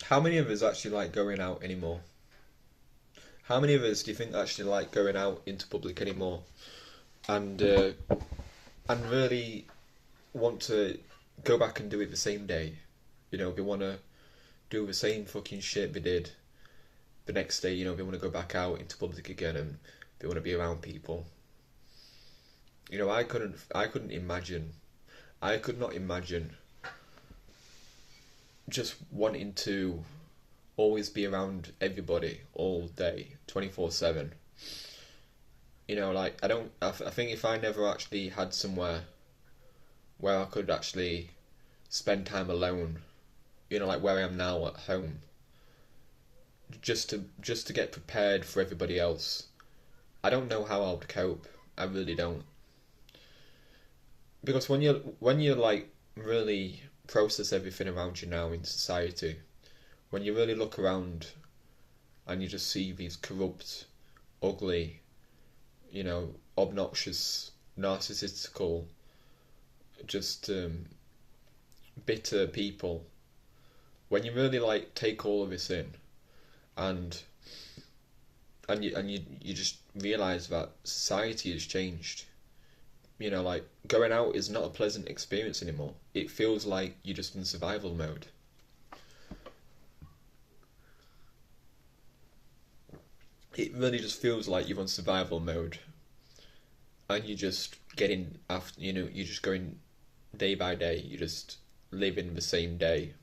How many of us actually like going out anymore? How many of us do you think actually like going out into public anymore? And really want to go back and do it the same day. You know, we want to do the same fucking shit we did the next day. You know, we want to go back out into public again and we want to be around people. You know, I couldn't imagine. I could not imagine just wanting to always be around everybody all day, 24/7. You know, like I think if I never actually had somewhere where I could actually spend time alone, you know, like where I am now at home, just to get prepared for everybody else. I don't know how I would cope. I really don't. Because when you like really process everything around you now in society, when you really look around and you just see these corrupt, ugly, you know, obnoxious, narcissistical, just bitter people, when you really like take all of this in and you just realize that society has changed. You know, like going out is not a pleasant experience anymore. It feels like you're just in survival mode. It really just feels like you're on survival mode, and you just getting after. You know, you're just going day by day. You just living the same day.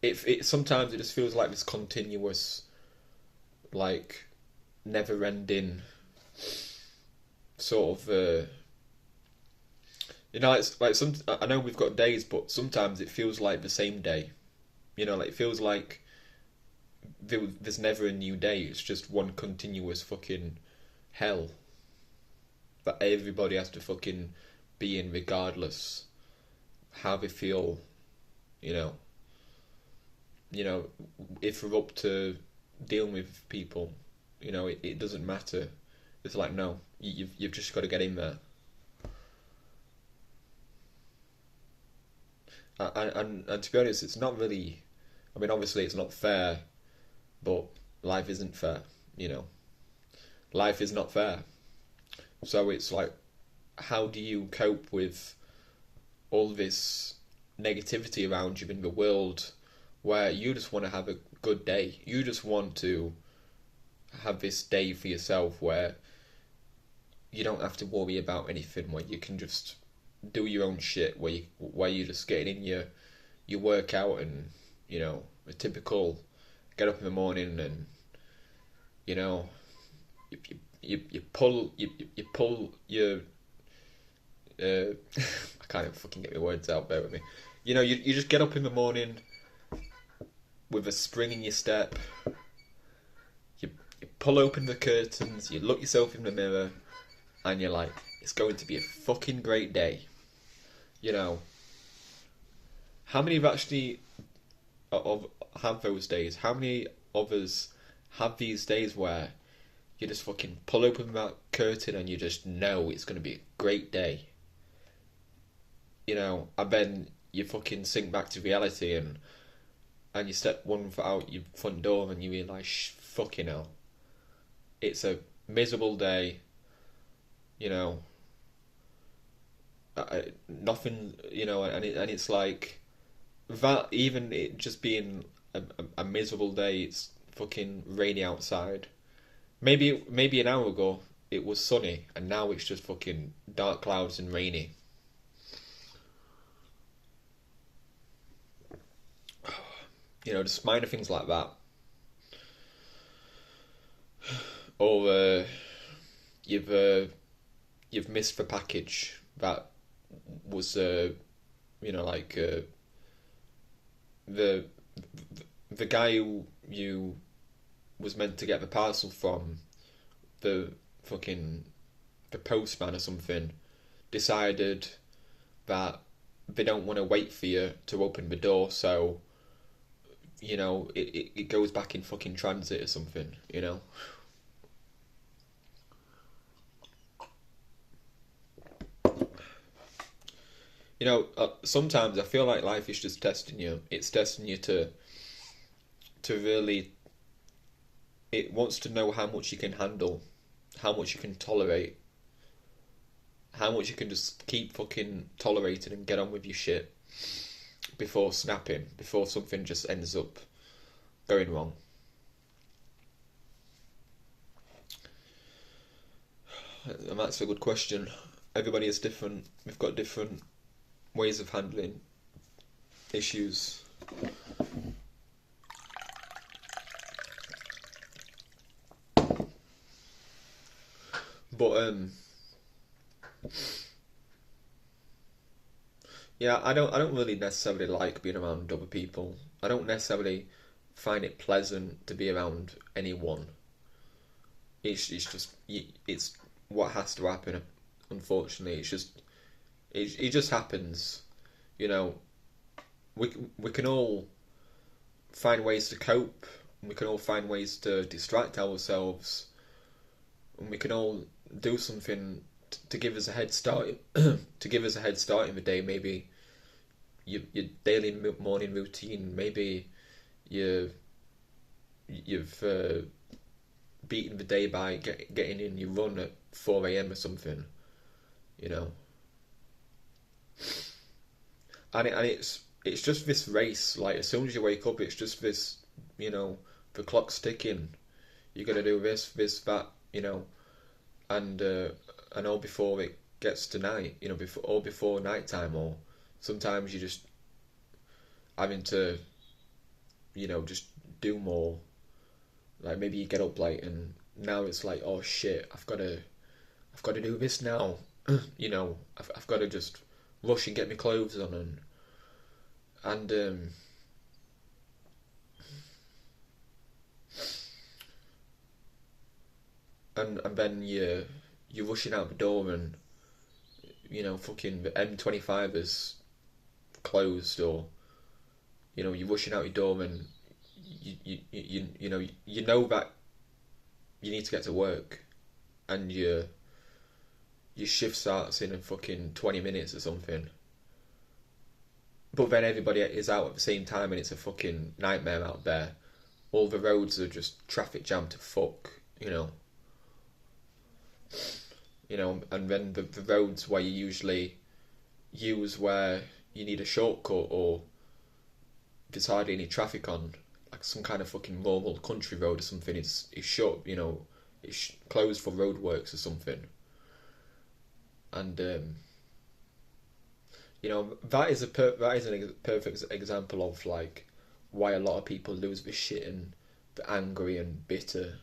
It sometimes it just feels like this continuous, like, never-ending sort of. You know, it's like some. I know we've got days, but sometimes it feels like the same day. You know, like it feels like there's never a new day. It's just one continuous fucking hell that everybody has to fucking be in, regardless how they feel. You know, you know, if we're up to dealing with people, you know, it doesn't matter. It's like no, you've just got to get in there. And to be honest, it's not really. I mean, obviously, it's not fair, but life isn't fair. You know, life is not fair. So it's like, how do you cope with all this negativity around you in the world, where you just want to have a good day? You just want to have this day for yourself where you don't have to worry about anything, where you can just do your own shit, where you just getting in your workout and you know a typical get up in the morning and you know you pull your I can't even fucking get my words out. Bear with me. You know you just get up in the morning with a spring in your step. You pull open the curtains. You look yourself in the mirror, and you're like, it's going to be a fucking great day. You know, how many have actually of have those days? How many of us have these days where you just fucking pull open that curtain and you just know it's going to be a great day? You know, and then you fucking sink back to reality and you step one foot out your front door and you realise, fucking hell, it's a miserable day. You know, nothing. You know, and it's like that. Even it just being a miserable day, it's fucking rainy outside. Maybe an hour ago it was sunny, and now it's just fucking dark clouds and rainy. You know, just minor things like that. Or you've you've missed the package that was you know like the the guy who you was meant to get the parcel from, the fucking the postman or something, decided that they don't want to wait for you to open the door, so you know it goes back in fucking transit or something. You know. You know, sometimes I feel like life is just testing you. It's testing you to to really, it wants to know how much you can handle, how much you can tolerate, how much you can just keep fucking tolerating and get on with your shit before snapping, before something just ends up going wrong. And that's a good question. Everybody is different. We've got different ways of handling issues. But yeah, I don't really necessarily like being around other people. I don't necessarily find it pleasant to be around anyone. It's just it's what has to happen. Unfortunately, it just happens. You know, we can all find ways to cope. We can all find ways to distract ourselves, and we can all do something to give us a head start. To give us a head start in the day. Maybe your daily morning routine. Maybe you've beaten the day by getting in your run at 4 a.m. or something, you know. And it's just this race. Like as soon as you wake up, it's just this, you know, the clock's ticking. You got to do this, that, you know, and all before it gets to night, you know, before night time, or sometimes you just having to, you know, just do more. Like maybe you get up late and now it's like, oh shit, I've got to do this now. You know, I've got to just rush and get my clothes on and then you're rushing out the door and, you know, fucking the M25 is closed, or, you know, you're rushing out your door and you know that you need to get to work, and your shift starts in a fucking 20 minutes or something. But then everybody is out at the same time and it's a fucking nightmare out there. All the roads are just traffic jammed to fuck, you know. You know, and then the roads where you usually use where you need a shortcut or there's hardly any traffic on, like some kind of fucking rural country road or something, is shut, you know, it's closed for roadworks or something. And you know, that is a perfect example of like why a lot of people lose their shit and they're angry and bitter.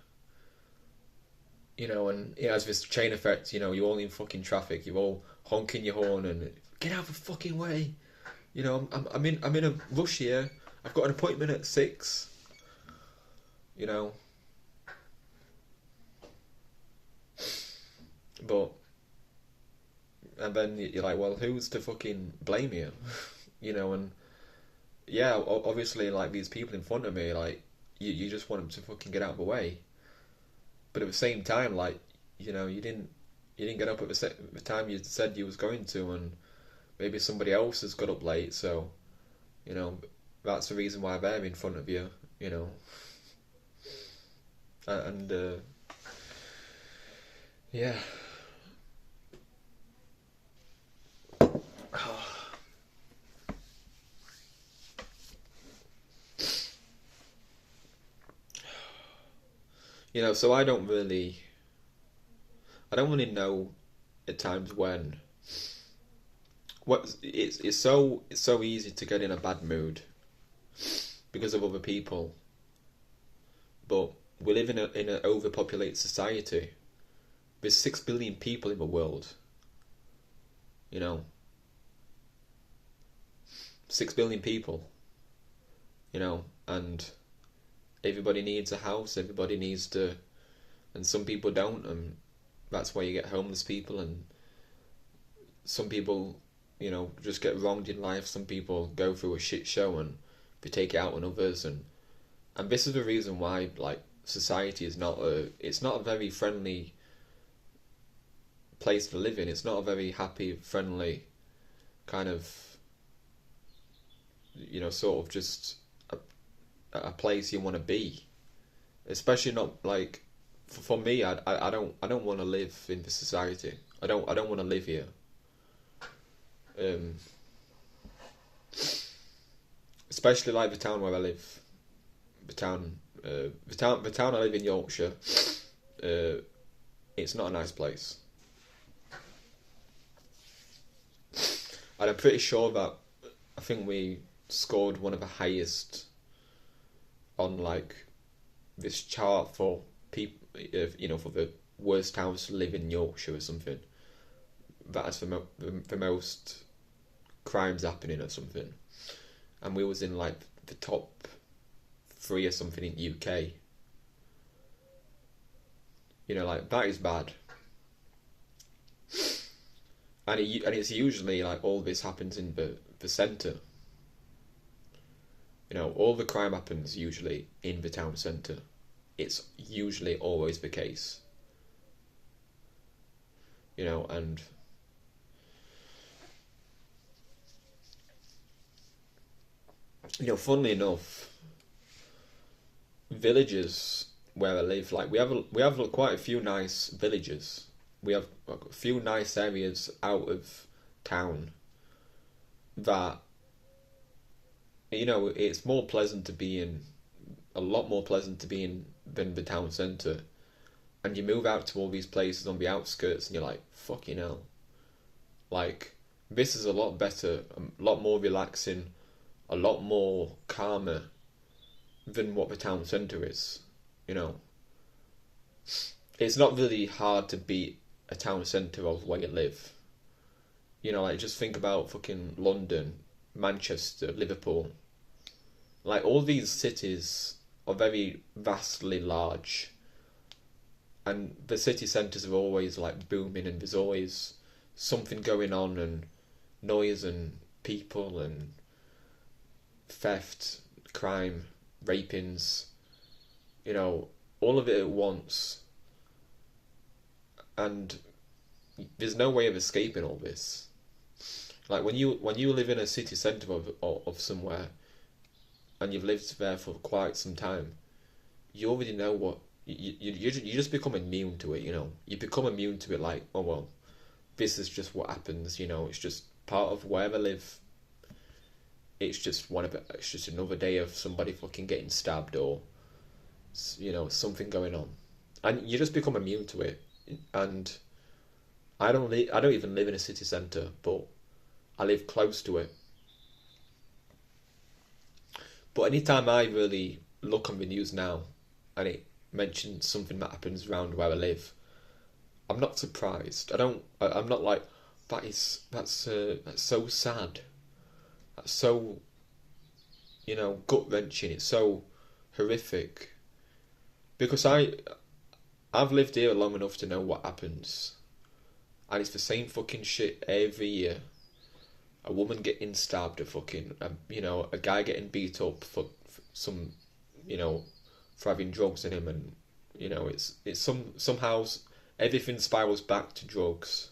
You know, and it has this chain effect. You know, you're all in fucking traffic, you're all honking your horn and get out of the fucking way. You know, I'm in a rush here. I've got an appointment at 6. You know, but and then you're like, well, who's to fucking blame you? You know, and yeah, obviously, like these people in front of me, like you just want them to fucking get out of the way. But at the same time, like, you know, you didn't get up at the time you said you was going to, and maybe somebody else has got up late, so, you know, that's the reason why they're in front of you, you know. And yeah. You know, so I don't really know at times when it's so easy to get in a bad mood because of other people. But we live in an overpopulated society. There's 6 billion people in the world. You know, 6 billion people. You know, and everybody needs a house. Everybody needs to, and some people don't, and that's why you get homeless people. And some people, you know, just get wronged in life. Some people go through a shit show and they take it out on others, and this is the reason why, like, society is not it's not a very friendly place to live in. It's not a very happy, friendly kind of, you know, sort of just a place you want to be. Especially not like for me. I don't want to live in the society. I don't want to live here. Um, Especially like the town where I live. The town I live in, Yorkshire. Uh, it's not a nice place, and I'm pretty sure that I think we scored one of the highest on like this chart for people, for the worst towns to live in Yorkshire or something. That has the most crimes happening or something, and we was in like the top three or something in UK. Like that is bad, and it's usually like all this happens in the centre. All the crime happens usually in the town centre. It's usually always the case. And funnily enough, villages where I live, like we have quite a few nice villages. We have a few nice areas out of town that it's more pleasant to be in, a lot more pleasant to be in than the town centre. And you move out to all these places on the outskirts, and you're like, fucking hell. Like, this is a lot better, a lot more relaxing, a lot more calmer than what the town centre is. It's not really hard to beat a town centre of where you live. Like, just think about fucking London, Manchester, Liverpool. Like, all these cities are very vastly large, and the city centres are always like booming, and there's always something going on, and noise, and people, and theft, crime, rapings, all of it at once. And there's no way of escaping all this. Like when you live in a city centre of somewhere, and you've lived there for quite some time, you already know what you just become immune to it. You become immune to it. Like, oh well, this is just what happens. It's just part of where I live. It's just it's just another day of somebody fucking getting stabbed, or something going on, and you just become immune to it. And I don't even live in a city centre, but I live close to it. But anytime I really look on the news now, and it mentions something that happens around where I live, I'm not surprised. I'm not like, that's so sad. That's so, gut wrenching. It's so horrific. Because I've lived here long enough to know what happens, and it's the same fucking shit every year. A woman getting stabbed, a guy getting beat up for some, for having drugs in him, and somehow everything spirals back to drugs.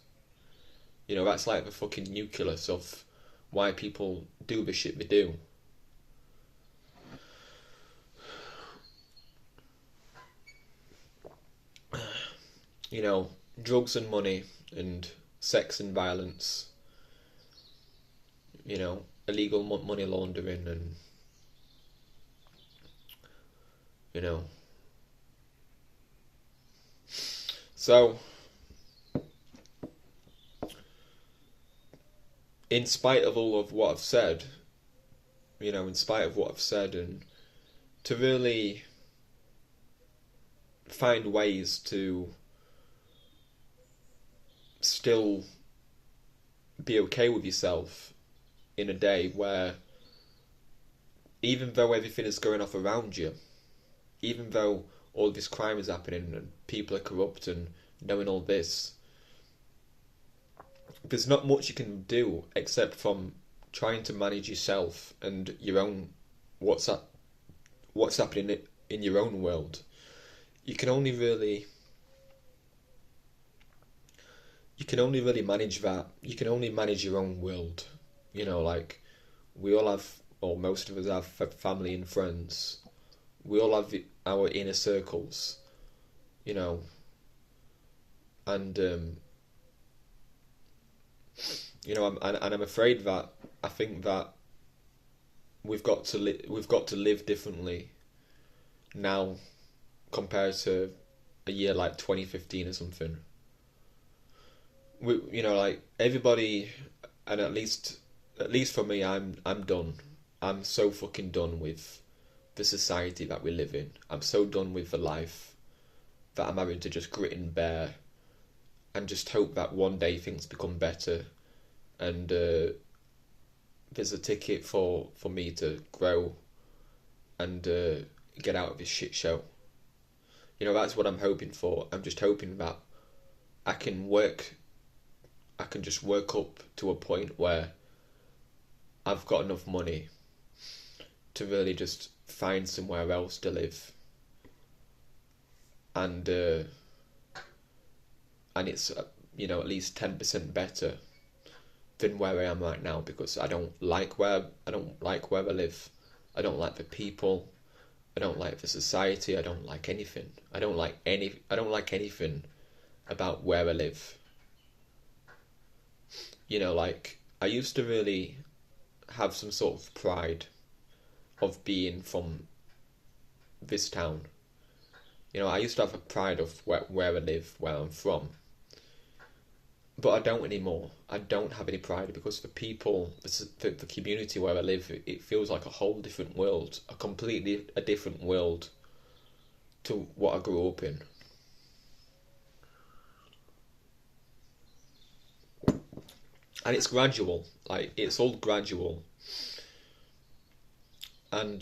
That's like the fucking nucleus of why people do the shit they do. Drugs and money and sex and violence. Illegal money laundering, and so in spite of all of what I've said, and to really find ways to still be okay with yourself in a day where, even though everything is going off around you, even though all this crime is happening and people are corrupt and knowing all this, there's not much you can do except from trying to manage yourself and your own what's happening in your own world. You can only really manage that. You can only manage your own world. Like, we all have, or most of us have, family and friends. we all have our inner circles, you know, and and I'm afraid that I think that we've got to live differently now compared to a year like 2015 or something. Like everybody, and at least for me, I'm done. I'm so fucking done with the society that we live in. I'm so done with the life that I'm having to just grit and bear and just hope that one day things become better and there's a ticket for me to grow and get out of this shit show. That's what I'm hoping for. I'm just hoping that I can work, I can just work up to a point where I've got enough money to really just find somewhere else to live, and it's at least 10% better than where I am right now, because I don't like where I live. I don't like the people. I don't like the society. I don't like anything. I don't like anything about where I live. Like I used to really have some sort of pride of being from this town. I used to have a pride of where I live, where I'm from. But I don't anymore. I don't have any pride because the people, the community where I live, it feels like a whole different world, a different world to what I grew up in. And it's gradual, like it's all gradual. And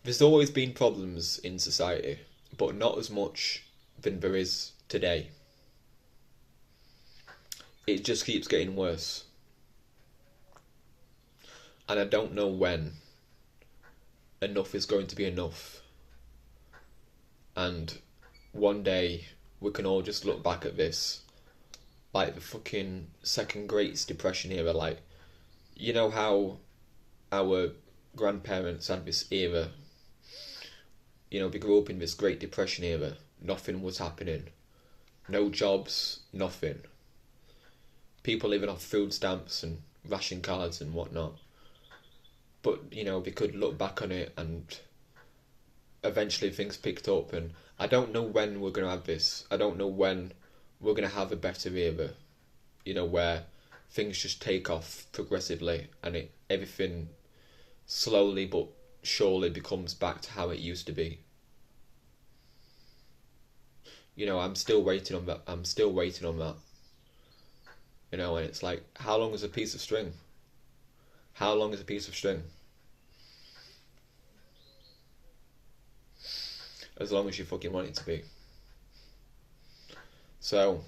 there's always been problems in society, but not as much than there is today. It just keeps getting worse. And I don't know when enough is going to be enough. And one day we can all just look back at this like the fucking second Great Depression era. Like, how our grandparents had this era. We grew up in this Great Depression era. Nothing was happening. No jobs, nothing. People living off food stamps and ration cards and whatnot. But, they could look back on it and eventually things picked up. And I don't know when we're going to have this. I don't know when we're going to have a better era. Where things just take off progressively and everything slowly but surely becomes back to how it used to be. I'm still waiting on that. And it's like, how long is a piece of string? How long is a piece of string? As long as you fucking want it to be. So,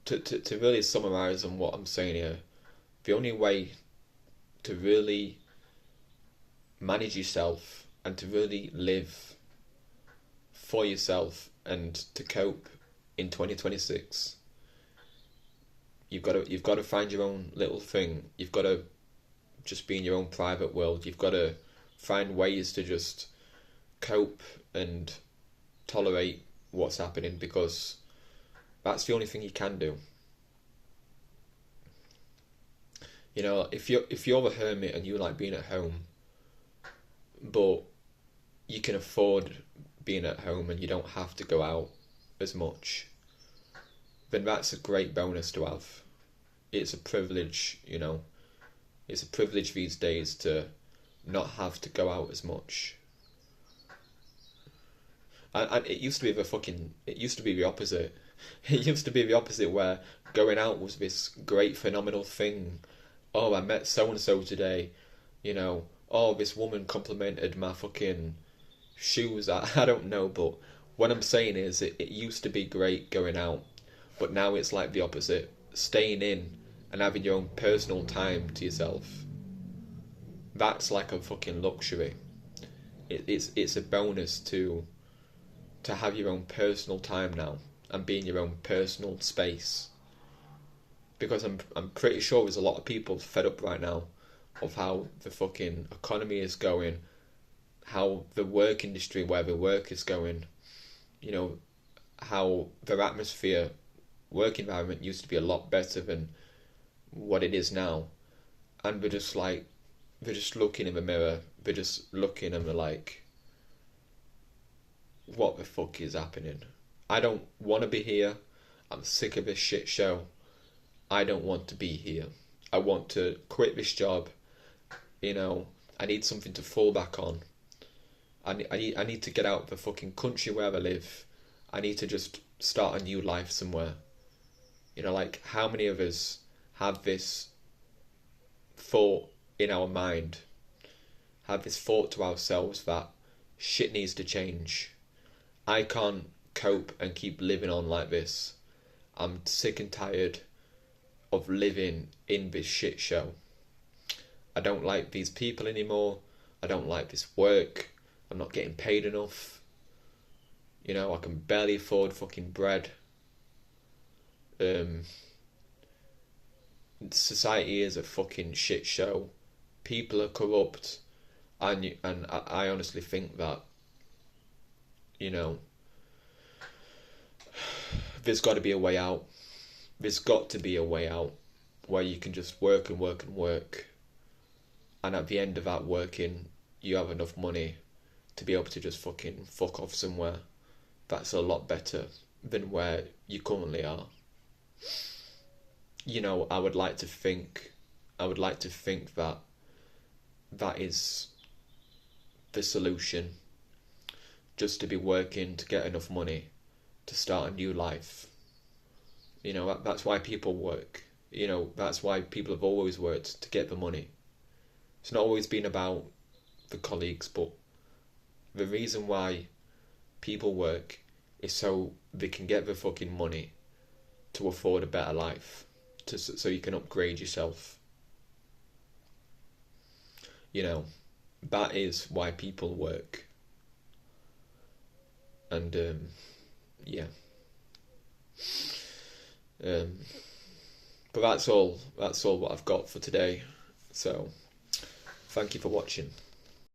to really summarise on what I'm saying here, the only way to really manage yourself and to really live for yourself and to cope in 2026, you've got to find your own little thing. You've got to just be in your own private world. You've got to find ways to just cope and tolerate what's happening, because that's the only thing you can do. If you're a hermit and you like being at home, but you can afford being at home and you don't have to go out as much, then that's a great bonus to have. It's a privilege, It's a privilege these days to not have to go out as much. And it used to be the opposite. It used to be the opposite, where going out was this great phenomenal thing. Oh, I met so and so today, Oh, this woman complimented my fucking shoes. I don't know, but what I'm saying is it used to be great going out, but now it's like the opposite. Staying in and having your own personal time to yourself. That's like a fucking luxury. It's a bonus to have your own personal time now and be in your own personal space. because I'm pretty sure there's a lot of people fed up right now of how the fucking economy is going, how the work industry, where the work is going, you know, how their atmosphere, work environment used to be a lot better than what it is now. And they're just like, they're just looking in the mirror, they're just looking and they're like, what the fuck is happening? I don't want to be here. I'm sick of this shit show. I don't want to be here. I want to quit this job. You know, I need something to fall back on. I need to get out of the fucking country where I live. I need to just start a new life somewhere. You know, like, how many of us have this thought in our mind, have this thought to ourselves that shit needs to change. I can't cope and keep living on like this. I'm sick and tired of living in this shit show. I don't like these people anymore. I don't like this work. I'm not getting paid enough. You know, I can barely afford fucking bread. Society is a fucking shit show. People are corrupt, and I honestly think that, you know, there's got to be a way out. There's got to be a way out where you can just work and work and work, and at the end of that working, you have enough money to be able to just fucking fuck off somewhere that's a lot better than where you currently are. You know, I would like to think that that is the solution. Just to be working to get enough money to start a new life. You know, that's why people work. You know, that's why people have always worked, to get the money. It's not always been about the colleagues, but the reason why people work is so they can get the fucking money to afford a better life, so you can upgrade yourself. You know, that is why people work. And yeah. But that's all what I've got for today. So thank you for watching.